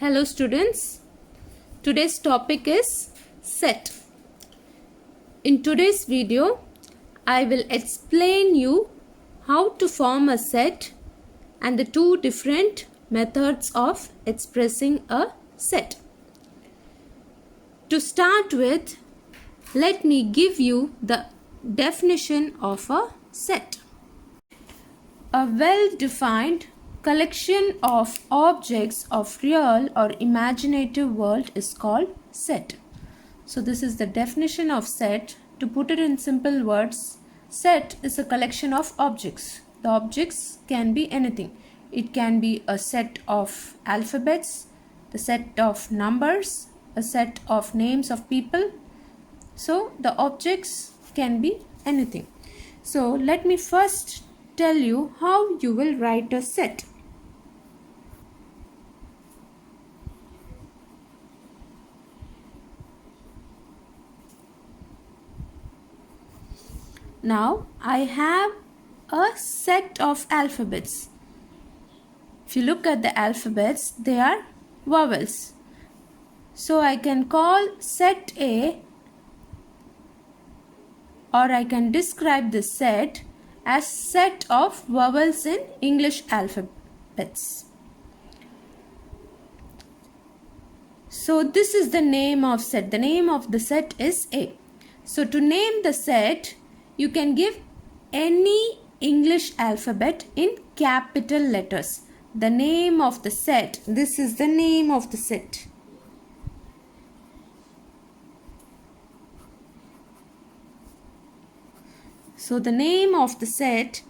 Hello students, today's topic is set. In today's video, I will explain you how to form a set and the two different methods of expressing a set. To start with, let me give you the definition of a set. A well-defined collection of objects of real or imaginative world is called set. So this is the definition of set. To put it in simple words, set is a collection of objects. The objects can be anything. It can be a set of alphabets, the set of numbers, a set of names of people. So the objects can be anything. So let me first tell you how you will write a set. Now I have a set of alphabets. If you look at the alphabets, they are vowels. So I can call set A, or I can describe the set as set of vowels in English alphabets. So this is the name of set. The name of the set is A. So to name the set, you can give any English alphabet in capital letters. The name of the set. This is the name of the set. So the name of the set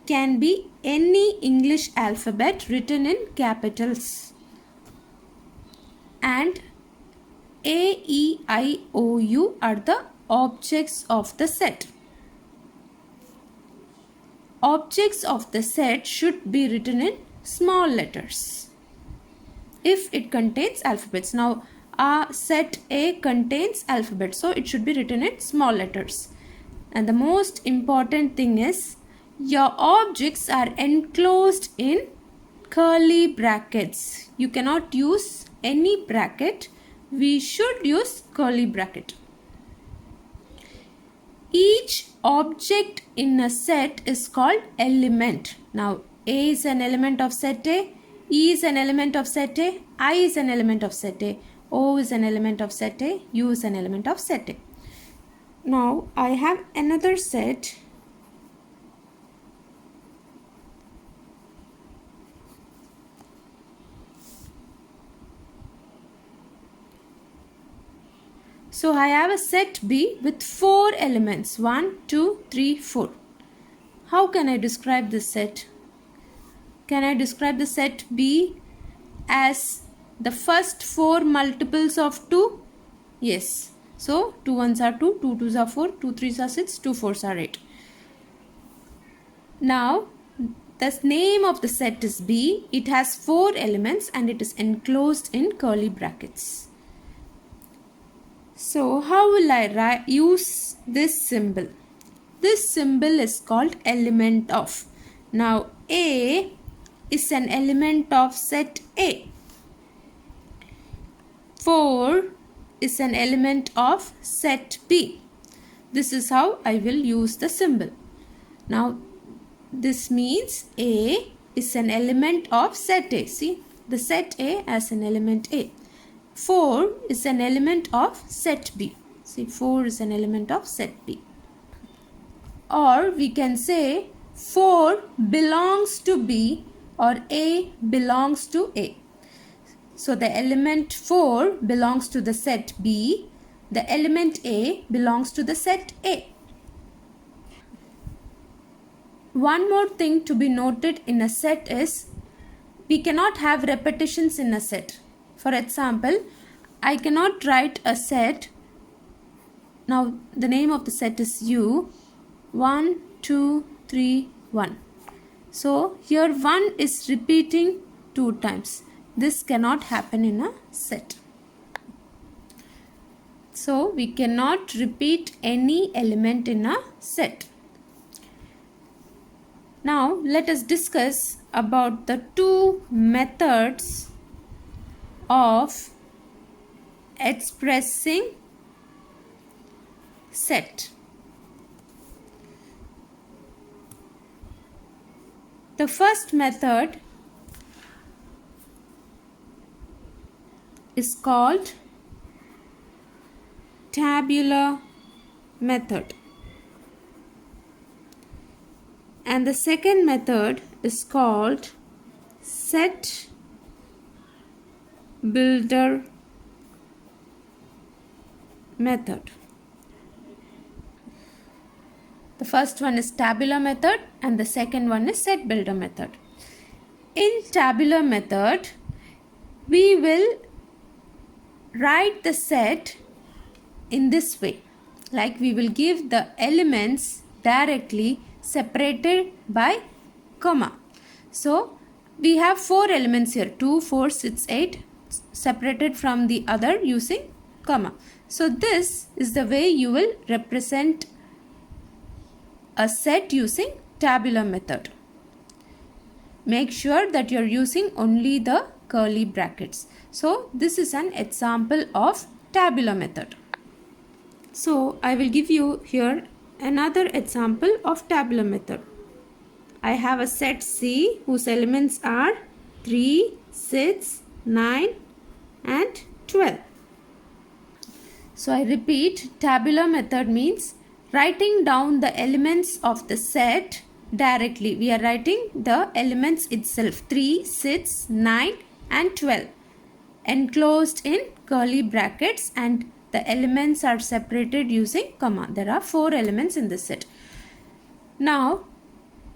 can be any English alphabet written in capitals. And A, E, I, O, U are the objects of the set. Objects of the set should be written in small letters if it contains alphabets. Now, set A contains alphabets, so it should be written in small letters. And the most important thing is your objects are enclosed in curly brackets. You cannot use any bracket. We should use curly bracket. Each object in a set is called element. Now A is an element of set A, E is an element of set A, I is an element of set A, O is an element of set A, U is an element of set A. Now I have another set. So I have a set B with 4 elements. 1, 2, 3, 4. How can I describe this set? Can I describe the set B as the first 4 multiples of 2? Yes. So 2 1s are 2, 2 2s are 4, 2 3s are 6, 2 4s are 8. Now the name of the set is B. It has 4 elements and it is enclosed in curly brackets. So how will I use this symbol? This symbol is called element of. Now A is an element of set A. 4 is an element of set B. This is how I will use the symbol. Now this means A is an element of set A. See, the set A as an element A. 4 is an element of set B. See, 4 is an element of set B. Or we can say 4 belongs to B or A belongs to A. So the element 4 belongs to the set B. The element A belongs to the set A. One more thing to be noted in a set is we cannot have repetitions in a set. For example, I cannot write a set. Now the name of the set is U. 1, 2, 3, 1. So here 1 is repeating 2 times. This cannot happen in a set. So we cannot repeat any element in a set. Now let us discuss about the two methods of expressing set. The first method is called tabular method, and the second method is called set builder method. The first one is tabular method and the second one is set builder method. In tabular method, we will write the set in this way, like we will give the elements directly separated by comma. So we have 4 elements here, 2, 4, 6, 8, separated from the other using comma. So this is the way you will represent a set using tabular method. Make sure that you are using only the curly brackets. So this is an example of tabular method. So I will give you here another example of tabular method. I have a set C whose elements are 3, 6, 9 and 12. So I repeat, tabular method means writing down the elements of the set directly. We are writing the elements itself, 3, 6, 9 and 12, enclosed in curly brackets, and the elements are separated using comma. There are 4 elements in the set. Now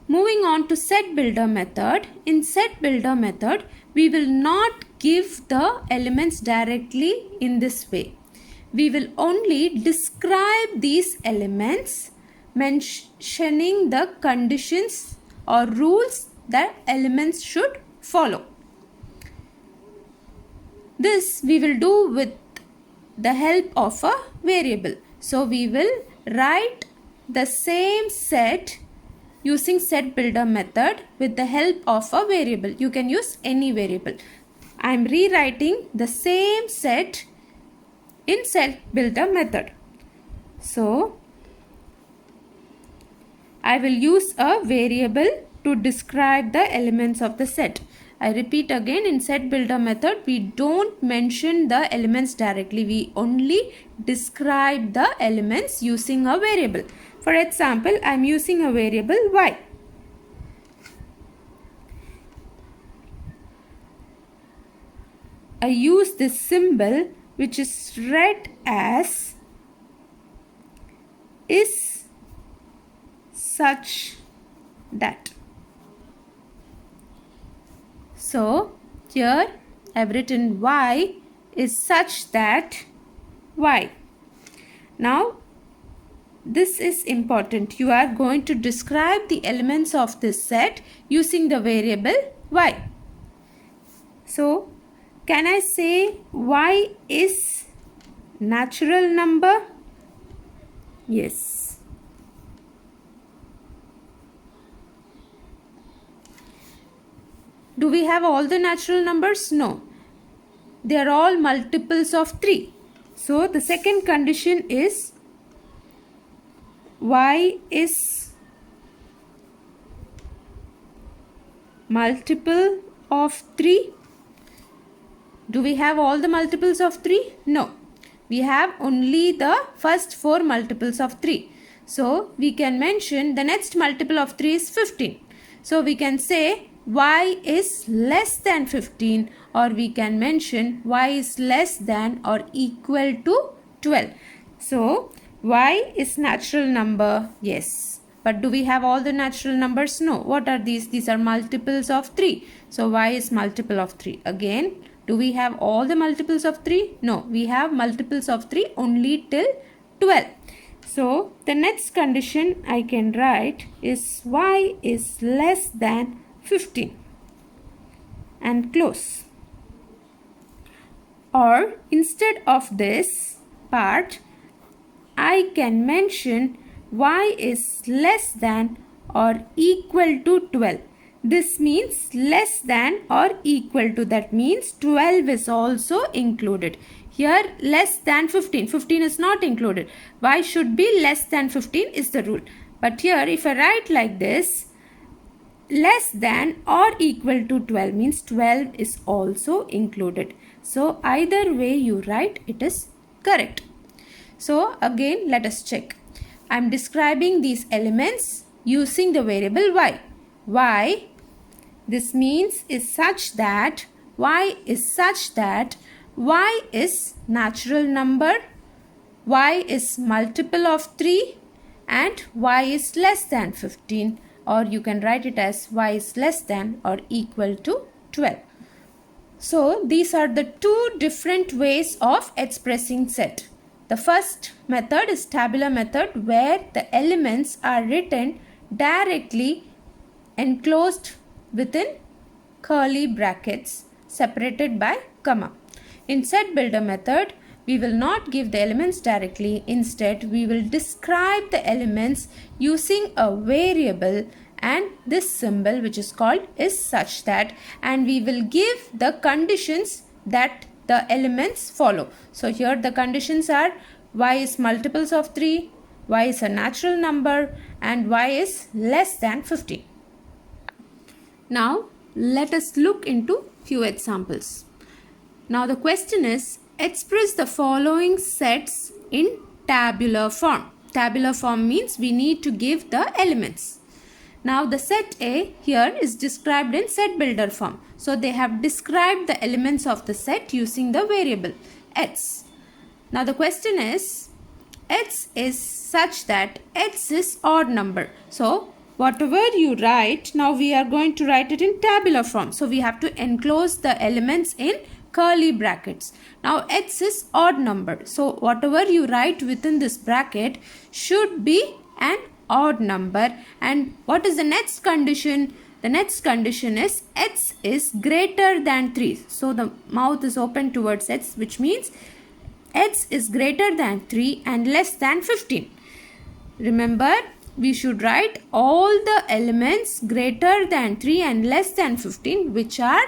moving on to set builder method. In set builder method, we will not give the elements directly in this way. We will only describe these elements, mentioning the conditions or rules that elements should follow. This we will do with the help of a variable. So we will write the same set using set builder method with the help of a variable. You can use any variable. I am rewriting the same set in set builder method. So I will use a variable to describe the elements of the set. I repeat again, in set builder method we don't mention the elements directly. We only describe the elements using a variable. For example, I am using a variable y. I use this symbol which is read as is such that. So here I have written y is such that y. Now this is important. You are going to describe the elements of this set using the variable y. So can I say y is natural number? Yes. Do we have all the natural numbers? No. They are all multiples of 3. So the second condition is y is multiple of 3. Do we have all the multiples of 3? No. We have only the first 4 multiples of 3. So we can mention the next multiple of 3 is 15. So we can say y is less than 15, or we can mention y is less than or equal to 12. So y is natural number, yes. But do we have all the natural numbers? No. What are these? These are multiples of 3. So y is multiple of 3. Again, do we have all the multiples of 3? No. We have multiples of 3 only till 12. So the next condition I can write is y is less than 15 and close. Or instead of this part, I can mention y is less than or equal to 12. This means less than or equal to. That means 12 is also included. Here less than 15. 15 is not included. Why should be less than 15 is the rule. But here if I write like this, less than or equal to 12 means 12 is also included. So either way you write, it is correct. So again let us check. I am describing these elements using the variable y. Y, this means is such that y is natural number, y is multiple of 3 and y is less than 15, or you can write it as y is less than or equal to 12. So these are the two different ways of expressing set. The first method is tabular method, where the elements are written directly enclosed within curly brackets separated by comma. In set builder method, we will not give the elements directly. Instead, we will describe the elements using a variable, and this symbol which is called is such that, and we will give the conditions that the elements follow. So here the conditions are y is multiples of 3, y is a natural number, and y is less than 15. Now let us look into few examples. Now the question is, express the following sets in tabular form. Tabular form means we need to give the elements. Now the set A here is described in set builder form. So they have described the elements of the set using the variable x. Now the question is, x is such that x is odd number. So whatever you write, now we are going to write it in tabular form. So we have to enclose the elements in curly brackets. Now x is odd number. So whatever you write within this bracket should be an odd number. And what is the next condition? The next condition is x is greater than 3. So the mouth is open towards x, which means x is greater than 3 and less than 15. Remember, we should write all the elements greater than 3 and less than 15 which are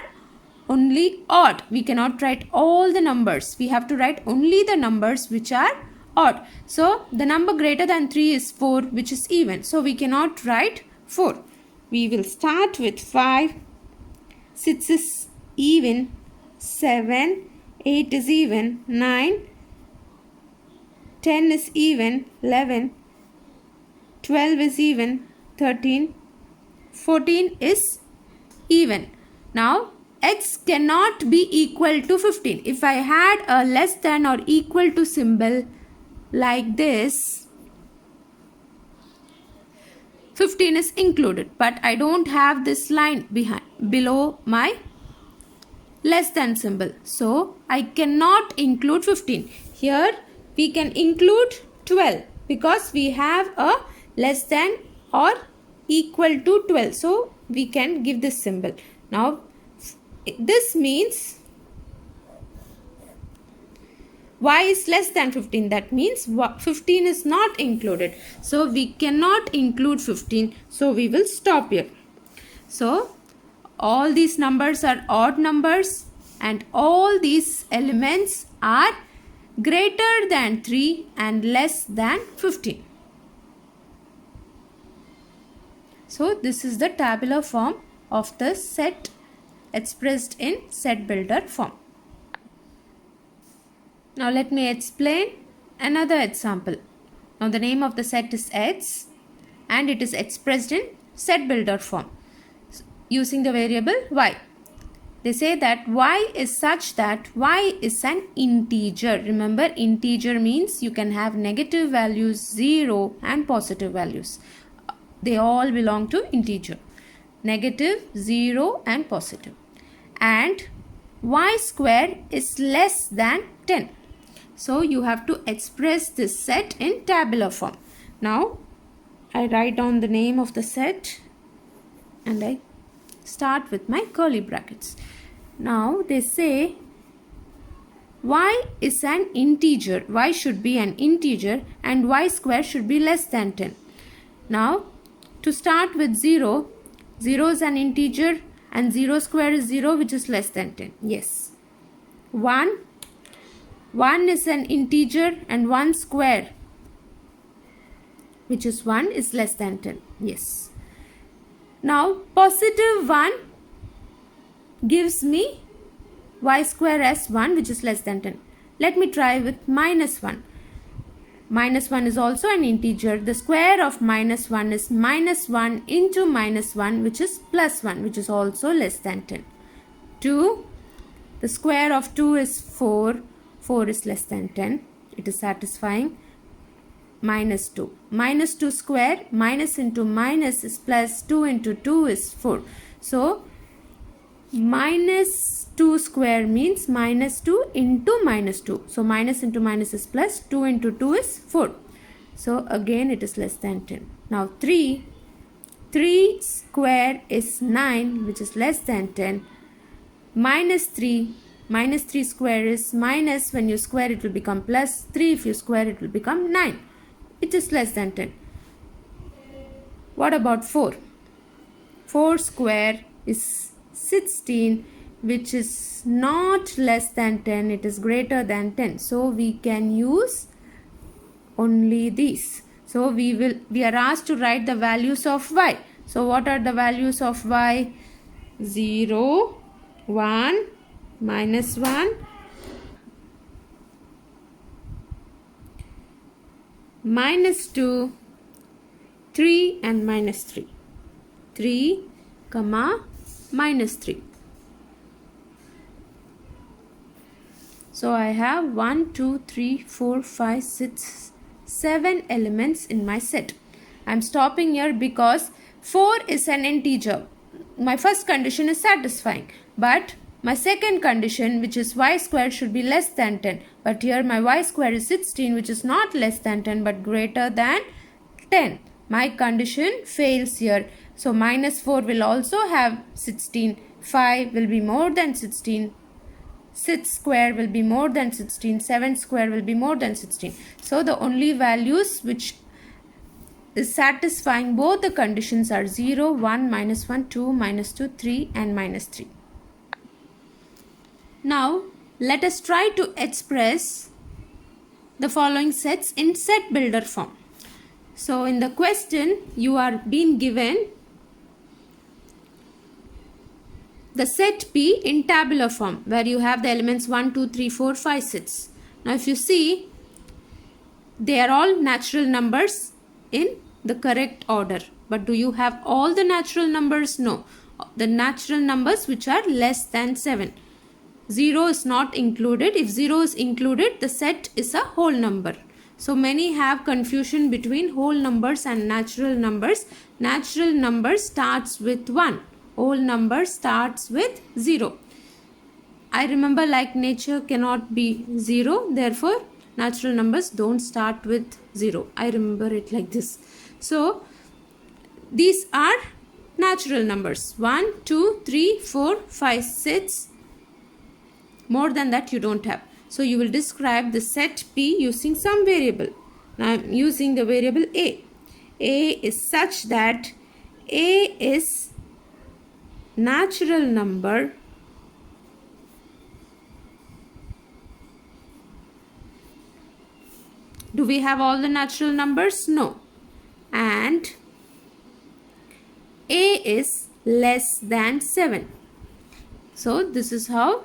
only odd. We cannot write all the numbers. We have to write only the numbers which are odd. So the number greater than 3 is 4, which is even. So we cannot write 4. We will start with 5. 6 is even. 7. 8 is even. 9. 10 is even. 11. 12 is even. 13. 14 is even. Now x cannot be equal to 15. If I had a less than or equal to symbol like this, 15 is included, but I don't have this line below my less than symbol, so I cannot include 15. Here we can include 12 because we have a less than or equal to 12, so we can give this symbol. Now this means y is less than 15. That means 15 is not included. So we cannot include 15. So we will stop here. So all these numbers are odd numbers and all these elements are greater than 3 and less than 15. So this is the tabular form of the set expressed in set builder form. Now let me explain another example. Now the name of the set is X and it is expressed in set builder form using the variable y. They say that y is such that y is an integer. Remember, integer means you can have negative values, 0 and positive values. They all belong to integer. Negative, 0 and positive. And y square is less than 10. So you have to express this set in tabular form. Now I write down the name of the set and I start with my curly brackets. Now they say y is an integer. Y should be an integer and y square should be less than 10. Now to start with 0, 0 is an integer and 0 square is 0, which is less than 10. Yes. 1 is an integer and 1 square, which is 1, is less than 10. Yes. Now positive 1 gives me y square as 1, which is less than 10. Let me try with minus 1. Minus 1 is also an integer. The square of minus 1 is minus 1 into minus 1, which is plus 1, which is also less than 10. 2. The square of 2 is 4. 4 is less than 10. It is satisfying. Minus 2. Minus 2 square, minus into minus is plus, 2 into 2 is 4. So, minus 2 square means minus 2 into minus 2. So, minus into minus is plus, 2 into 2 is 4. So, again it is less than 10. Now, 3 square is 9, which is less than 10. Minus 3 square is minus, when you square it will become plus, 3 if you square it will become 9. It is less than 10. What about 4? 4 square is 16, which is not less than 10. It is greater than 10. So we can use only these. So we are asked to write the values of y. So what are the values of y? 0, 1, minus 1, minus 2, 3 and minus 3. 3, minus 3. So I have 1, 2, 3, 4, 5, 6, 7 elements in my set. I am stopping here because 4 is an integer. My first condition is satisfying. But my second condition, which is y square, should be less than 10. But here my y square is 16, which is not less than 10 but greater than 10. My condition fails here. So minus 4 will also have 16. 5 will be more than 16. 6 square will be more than 16. 7 square will be more than 16. So the only values which is satisfying both the conditions are 0, 1, minus 1, 2, minus 2, 3 and minus 3. Now let us try to express the following sets in set builder form. So in the question you are being given the set P in tabular form, where you have the elements 1, 2, 3, 4, 5, 6. Now if you see, they are all natural numbers in the correct order. But do you have all the natural numbers? No. The natural numbers which are less than 7. 0 is not included. If 0 is included, the set is a whole number. So many have confusion between whole numbers and natural numbers. Natural number starts with 1. Whole number starts with 0. I remember, like nature cannot be 0. Therefore, natural numbers don't start with 0. I remember it like this. So, these are natural numbers. 1, 2, 3, 4, 5, 6. More than that you don't have. So, you will describe the set P using some variable. Now, I am using the variable A. A is such that A is natural number do we have all the natural numbers? No. And A is less than 7. So this is how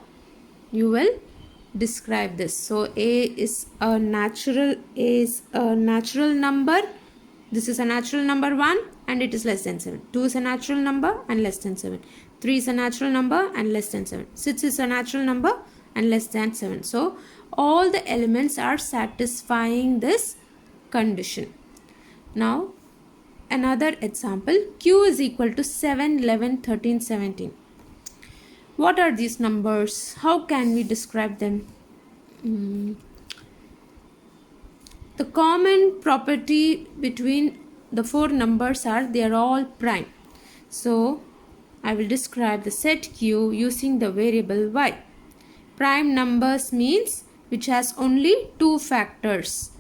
you will describe this. So A is a natural number. This is a natural number 1 and it is less than 7. 2 is a natural number and less than 7. 3 is a natural number and less than 7. 6 is a natural number and less than 7. So all the elements are satisfying this condition. Now another example, Q is equal to 7, 11, 13, 17. What are these numbers? How can we describe them? The common property between the four numbers are they are all prime. So I will describe the set Q using the variable y. Prime numbers means which has only two factors.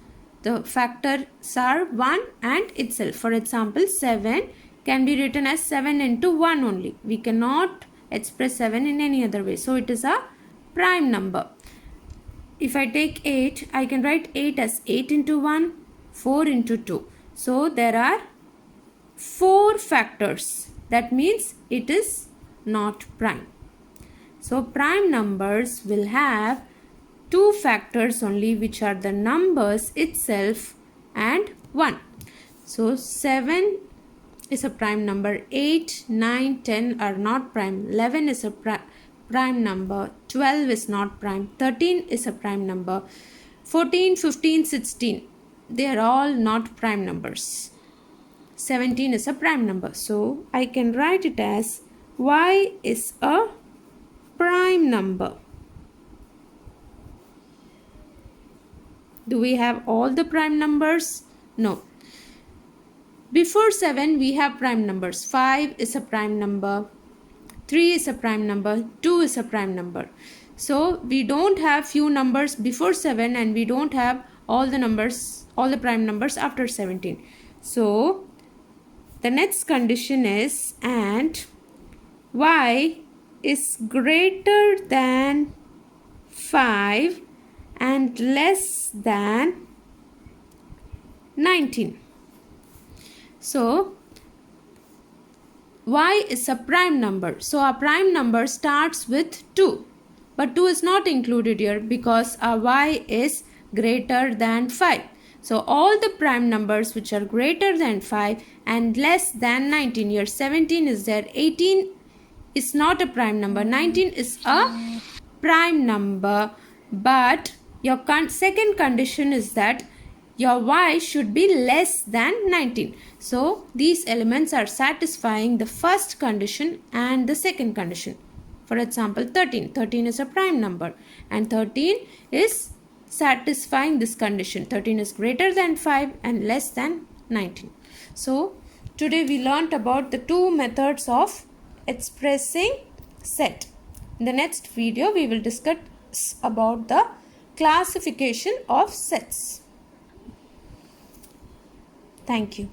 The factors are 1 and itself. For example, 7 can be written as 7 into 1 only. We cannot express 7 in any other way. So it is a prime number. If I take 8, I can write 8 as 8 into 1, 4 into 2. So there are 4 factors. That means it is not prime. So prime numbers will have 2 factors only, which are the numbers itself and 1. So 7 is a prime number, 8, 9, 10 are not prime, 11 is a prime number, 12 is not prime, 13 is a prime number, 14, 15, 16, they are all not prime numbers. 17 is a prime number. So I can write it as y is a prime number. Do we have all the prime numbers? No. Before 7 we have prime numbers. 5 is a prime number, 3 is a prime number, 2 is a prime number. So we don't have few numbers before 7 and we don't have all the numbers, all the prime numbers after 17. So the next condition is and y is greater than 5 and less than 19. So y is a prime number. So a prime number starts with 2. But 2 is not included here because our y is greater than 5. So all the prime numbers which are greater than 5 and less than 19. Here 17 is there. 18 is not a prime number. 19 is a prime number. But your second condition is that your y should be less than 19. So these elements are satisfying the first condition and the second condition. For example, 13. 13 is a prime number and 13 is satisfying this condition. 13 is greater than 5 and less than 19. So today we learnt about the 2 methods of expressing set. In the next video we will discuss about the classification of sets. Thank you.